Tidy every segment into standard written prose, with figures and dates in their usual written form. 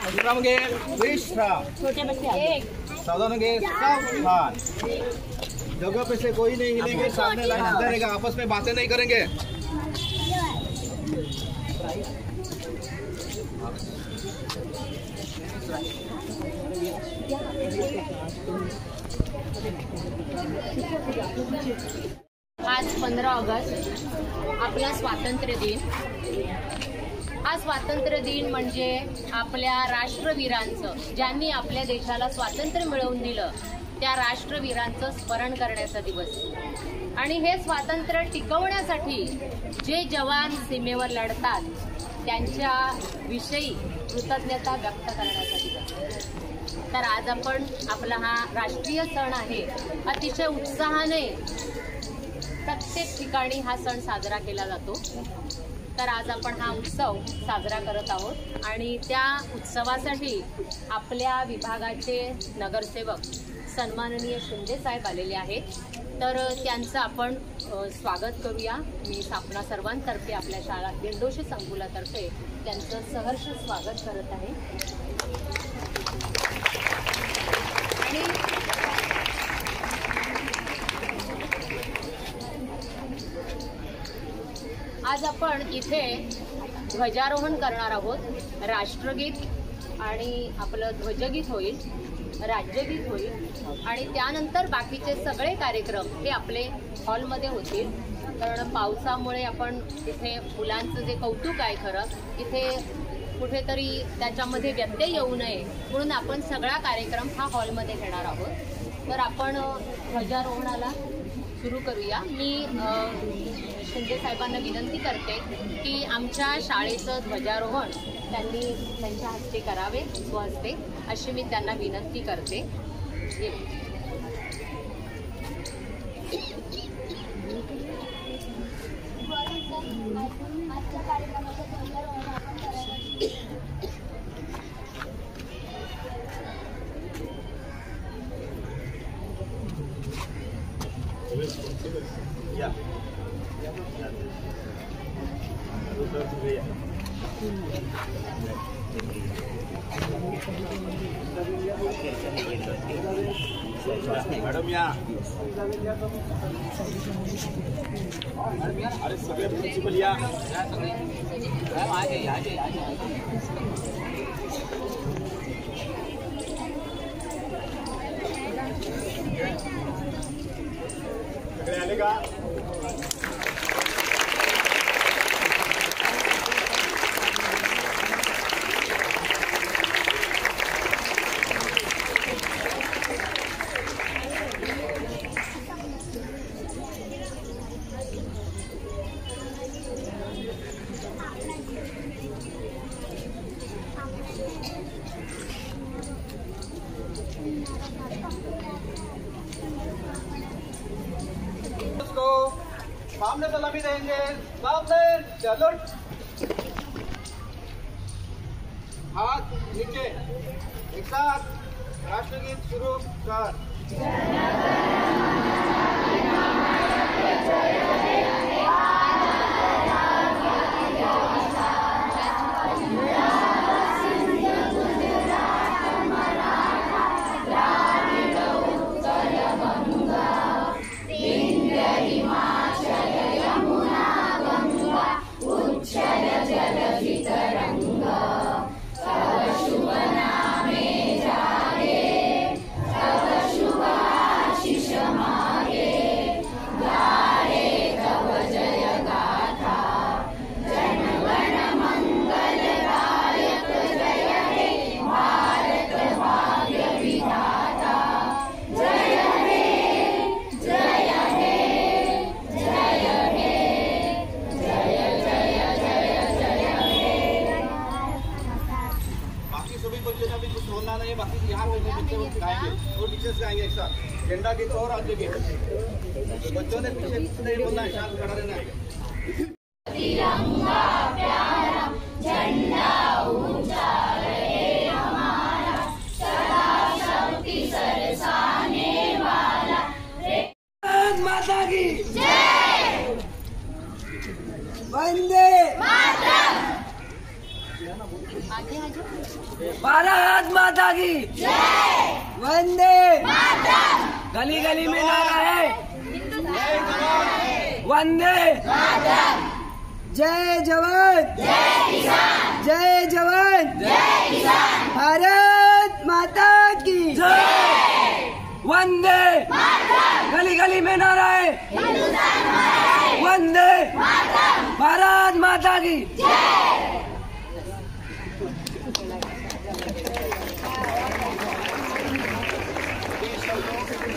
दूसरा मुंगे विश्राम, चौदह मुंगे सावधान। जगह पे से कोई नहीं हिलेंगे, सामने लाइन अंदर रहेगा, आपस में बातें नहीं करेंगे। आज 15 ऑगस्ट आपला स्वातंत्र्य दिन। हा स्वातंत्र्य दिन म्हणजे आपल्या राष्ट्रवीरांचं, ज्यांनी आपल्या देशाला स्वातंत्र्य मिळवून दिलं, त्या राष्ट्रवीरांचं स्मरण करण्याचा दिवस। आणि हे स्वातंत्र्य टिकवण्यासाठी जे जवान सीमेवर लढतात त्यांच्या विषयी कृतज्ञता व्यक्त करण्याचा दिवस। तर आज आपण आपला हा राष्ट्रीय सण आहे, अतिशय उत्साहाने प्रत्येक ठिकाणी हा सण साजरा केला जातो। तर आज आपण हा उत्सव साजरा करत आहोत आणि त्या उत्सवासाठी आपल्या विभागाचे नगरसेवक सन्माननीय शिंदे साहेब आलेले आहेत। तर त्यांचं आपण स्वागत करूया। मी स्थापना सर्वांतर्फे आपल्या शाळा दिंडोशी संकुलातर्फे त्यांचं सहर्ष स्वागत करत आहे। आणि आज आपण इथे ध्वजारोहण करणार आहोत। राष्ट्रगीत आणि आपलं ध्वजगीत होईल, राज्यगीत होईल आणि त्यानंतर बाकीचे सगळे कार्यक्रम हे आपले हॉलमध्ये होतील। कारण पावसामुळे आपण इथे मुलांचं जे कौतुक आहे, खरं इथे कुठेतरी त्याच्यामध्ये व्यत्यय येऊ नये म्हणून आपण सगळा कार्यक्रम हा हॉलमध्ये घेणार आहोत। तर आपण ध्वजारोहणाला सुरू करूया। मी शिंदे साहेबांना विनंती करते की आमच्या शाळेचं ध्वजारोहण त्यांनी त्यांच्या हस्ते करावे, स्वहस्ते, अशी मी त्यांना विनंती करते। मैडम या, अरे सगळे प्रिन्सिपल या। सगळे आले का? सामने सलामी देंगे, सामने चलो, हाथ नीचे, एक साथ राष्ट्रगीत शुरू कर। बाकी यहाँ पे गाएंगे, वो टीचर्स गाएंगे एक साथ झंडा गीत और राज्य गीत। बच्चों ने पीछे नहीं बोलना है, शांत खड़ा रहना है। तिरंगा प्यारा झंडा ऊंचा रहे हमारा, सदा शक्ति सरसाने वाला। भारत माता की जय, वंदे मातरम। आगे आ जाओ। भारत माता की वंदे गली गली में नारा है वंदे जय जवान जय जवान भारत माता की वंदे गली गली में नारा है वंदे भारत माता की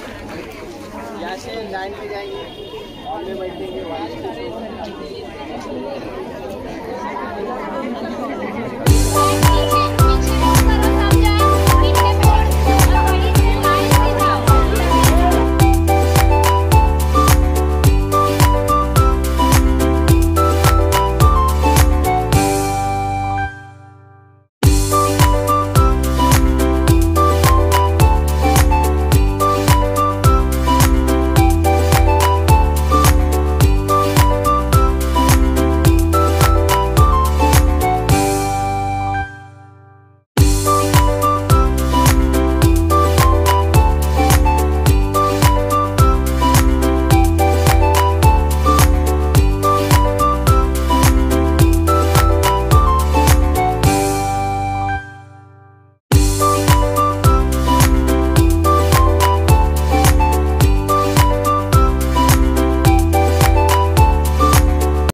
यहाँ से लाइन पे जाएंगे हॉल में बैठेंगे वहाँ